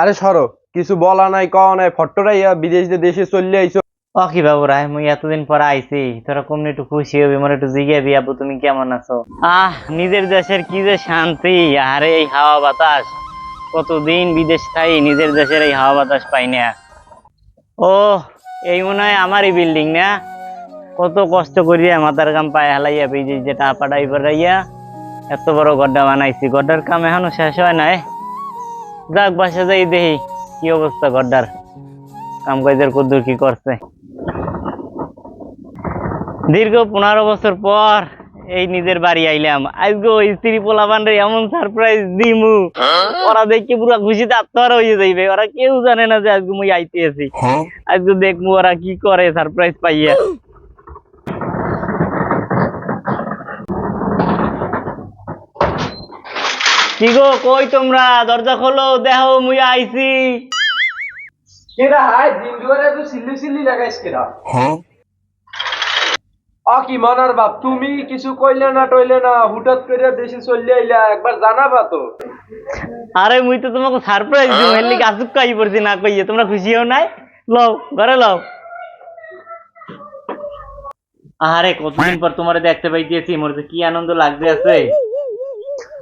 আরে সরো, কিছু বলা নাই কওয়া নাই, ফট্টরাইয়া বিদেশ দিয়ে দেশে চলে আইছো। ও কি বাবু রায়, মুই এতদিন পর আইছি, তোরা কমনি একটু খুশি হবি, মোর একটু জিজ্ঞাবি আবু তুমি কেমন আছো। নিজের দেশের কি যে শান্তি, আরে এই হাওয়া বাতাস, কতদিন বিদেশ থাই নিজের দেশের এই হাওয়া বাতাস পাই না। ও, এই মনে হয় আমারই বিল্ডিং না? কত কষ্ট করিয়া মাথার কাম পায়ে হালাইয়া বিদেশ যেটা পাঠাই পাঠাইয়া এত বড় গড্ডা বানাইছি, গড্ডার কাম এখনো শেষ হয় নাই। যাক বাসা যাই দেখি কি অবস্থা গড্ডার, কাম কাজের কদ্দুর কি করছে। দীর্ঘ 15 বছর পর এই নিজের বাড়ি আইলাম, আজকে ওই স্ত্রী পোলাপান রে এমন সারপ্রাইজ দিমু, ওরা দেখে পুরো খুশিতে আত্মহারা হয়ে যাইবে। ওরা কেউ জানে না যে আজকে মুই আইতে আছি। আজকে দেখবো ওরা কি করে সারপ্রাইজ পাইয়া। কি গো, কই তোমরা? দরজা খোলো, দেখো মুই আইছি। কেডা হাই দিন দুয়ারে তো সিল্লি সিল্লি লাগাইছ কেডা? কি মনার বাপ, তুমি কিছু কইলে না টইলে না, হুঠাৎ করে দেশে চলে আইলা, একবার জানাবা তো। আরে মুই তো তোমাকে সারপ্রাইজ দিই, এর লিগে আচুক্কাই পড়ছি না কইয়ে। তোমরা খুশি হও নাই? লও ঘরে লও। আরে কতদিন পর তোমারে দেখতে পাইতেছি, মোর যে কি আনন্দ লাগতে আছে।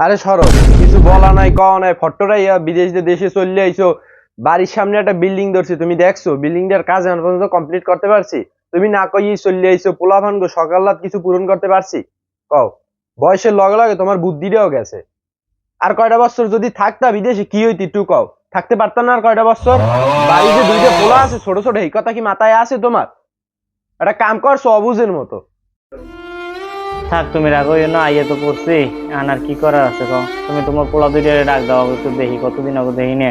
আরে সরো, কিছু বলা নাই কওয়া নাই, ফট্টরাইয়া বিদেশ দিয়ে দেশে চলে আইছো। বাড়ির সামনে একটা বিল্ডিং ধরছি, তুমি দেখছো বিল্ডিংটার কাজ এখন পর্যন্ত কমপ্লিট করতে পারছি? তুমি না কইয়ে চলে আইছো, পোলাপান গো সকাল রাত কিছু পূরণ করতে পারছি? কও, বয়সের লগে লগে তোমার বুদ্ধিটাও গেছে। আর কয়টা বছর যদি থাকতা বিদেশে কি হইতি একটু কও? থাকতে পারতাম না আর কয়টা বছর? বাড়িতে দুইটা পোলা আছে ছোট ছোট, এই কথা কি মাথায় আছে তোমার? একটা কাম করছো অবুঝের মতো। থাক তুমি রাখো না, আইয়া তো পড়ছি, আর কি করার আছে কও। তুমি তোমার পোলা দুইটারে ডাক দাও, একটু দেখি, কতদিন আগে দেখি নে।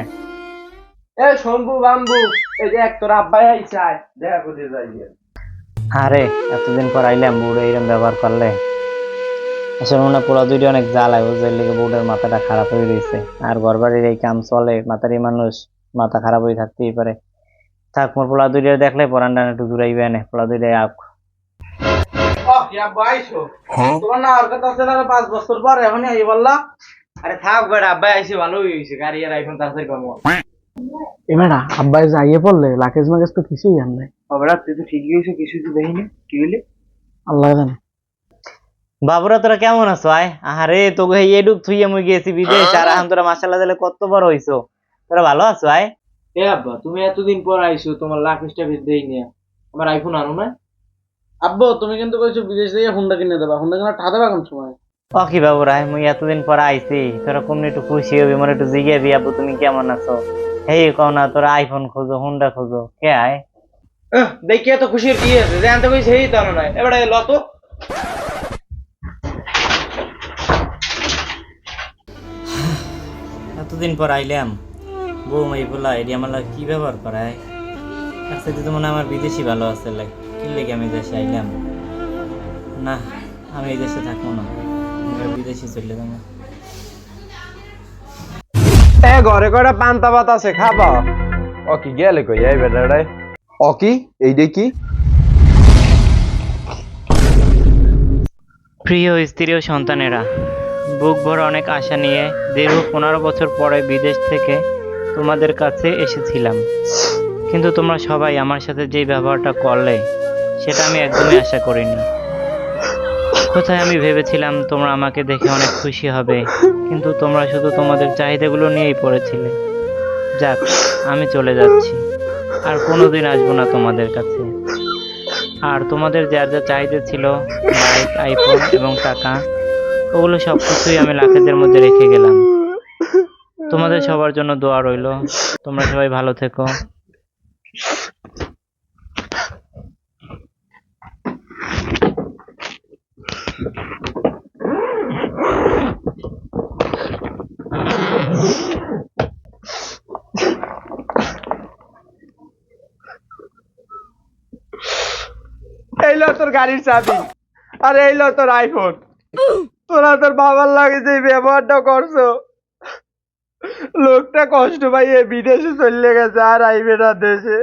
এ শম্ভু বাম্বু, এই যে এক তোর আব্বাই আইছে, আয় দেখা করতে যাই। আরে এতদিন পর আইলাম, বুড়ো এরকম ব্যবহার করলে আসলে মনে হয় পোলা দুইটা অনেক জ্বালায়, বুঝলে লেগে বুড়ের মাথাটা খারাপ হয়ে রয়েছে। আর ঘর বাড়ির এই কাম চলে, মাথারি মানুষ, মাথা খারাপ হয়ে থাকতেই পারে। থাক, মোর পোলা দুইটা দেখলে পরানটা একটু দূরাইবে না, পোলা দুইটা আপ। তোমার না আর কথা আছে না, 5 বছর পর এখন এই বললা। আরে থাক বেটা, আব্বাই আইছে ভালোই হইছে, গাড়ি আর আইফোন তাড়াতাড়ি কমো। এবারা আব্বাই যাইয়ে পড়লে লাকেজ মাকেজ তো কিছুই জান নাই। বেটা তুই তো ঠিকই হইছে, কিছু তো দেখিনি, কি হইলে? আল্লাহ জানে। বাবুরা তোরা কেমন আছো? আয়, আরে তোকে এডুক থুইয়া মুই গেছি বিদেশ, আর এখন তোরা মাশাআল্লাহ দিলে কত বড় হইছো। তোরা ভালো আছো? আয়। এ আব্বা, তুমি এতদিন পর আইছো, তোমার লাকেশটা দেই না, আমার আইফোন আনো না। আব্বু তুমি কিন্তু কইছো বিদেশ থেকে হুন্ডা কিনে দেবা, হুন্ডা কিনা ঠাদা কোন সময়? ও কি বাবুরা, মুই এতদিন পর আইছি, তোরা কমনি একটু খুশি হবি, মোর একটু জিজ্ঞাবি আবু তুমি কেমন আছো। হেই কও না, তোরা আইফোন খোঁজো, হুন্ডা খোঁজো, কে আয়? দেখি এত খুশির কি আছে, জানতে কইছে এই তো আনো নাই। এবারে ল তো। এতদিন পর আইলাম, বউ মাই বলা এটি আমার লাগে কি ব্যবহার করায়। তার সাথে তো মনে হয় আমার বিদেশি ভালো আছে, লাইক কি লেগে আমি দেশে আইলাম। না, আমি এই দেশে থাকবো না, আমি বিদেশে চলে যাবো। ঘরে কয়টা পান্তা ভাত আছে, খাবা? কি গেলে কই এই বেটাটাই? কি এইটা কি? প্রিয় স্ত্রী ও সন্তানেরা, বুক ভরা অনেক আশা নিয়ে দীর্ঘ 15 বছর পরে বিদেশ থেকে তোমাদের কাছে এসেছিলাম, কিন্তু তোমরা সবাই আমার সাথে যেই ব্যবহারটা করলে সেটা আমি একদমই আশা করিনি। কোথায় আমি ভেবেছিলাম তোমরা আমাকে দেখে অনেক খুশি হবে, কিন্তু তোমরা শুধু তোমাদের চাহিদাগুলো নিয়েই পড়েছিলে। যাক, আমি চলে যাচ্ছি, আর কোনোদিন আসবো না তোমাদের কাছে। আর তোমাদের যার যা চাহিদা ছিল, বাইক, আইফোন এবং টাকা, ওগুলো সবকিছুই আমি লাকেজের মধ্যে রেখে গেলাম। তোমাদের সবার জন্য দোয়া রইলো, তোমরা সবাই ভালো থেকো। এইলো তোর গাড়ির চাবি, আর এইলো তোর আইফোন। তোরা তোর বাবার লাগে যে ব্যবহারটা করছো, লোকটা কষ্ট পাইয়ে বিদেশে চলে গেছে, আর আইবে না দেশে।